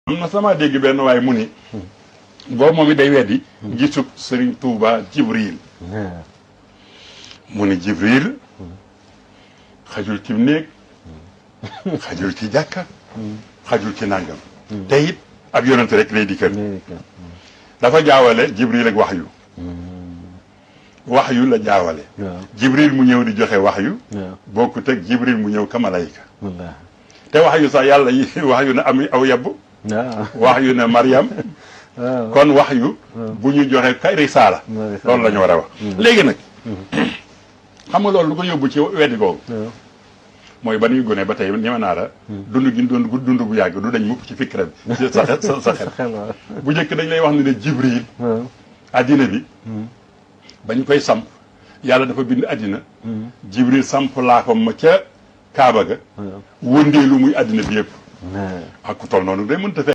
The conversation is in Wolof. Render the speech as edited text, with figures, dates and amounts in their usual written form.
am na sama dégg benn waaye mu ni boobu moom it day weddi gisub Sëriñ Tuuba Jibril mu ni Jibril xajul ci néeg xajul ci jàkka xajul ci nàngam te it ab yonent rek lay dikkal dafa jaawale Jibril ak waxyu waxyu la jaawale Jibril mu ñëw di joxe waxyu bokkut ak Jibril mu ñëw ka malayka te waxyu sax yàlla yi waxyu na am aw yebb waxyu na Maryam kon waxyu bu ñu joxe kay risaala loolu la ñu war a wax léegi nag xam nga loolu lu ko yóbbu ci weddi googu mooy ba nuy gone ba tey ni ma naara dund gi dund bu yàgg du dañ mukk ci fikra bi sa xel bu njëkk dañ lay wax ni ne Jibril addina bi ba ñu koy samp yàlla dafa bind addina Jibril samp laa ko ma ca Kaaba ga wëndeelu muy addina bi yëpp ak ku toll noonu day mënta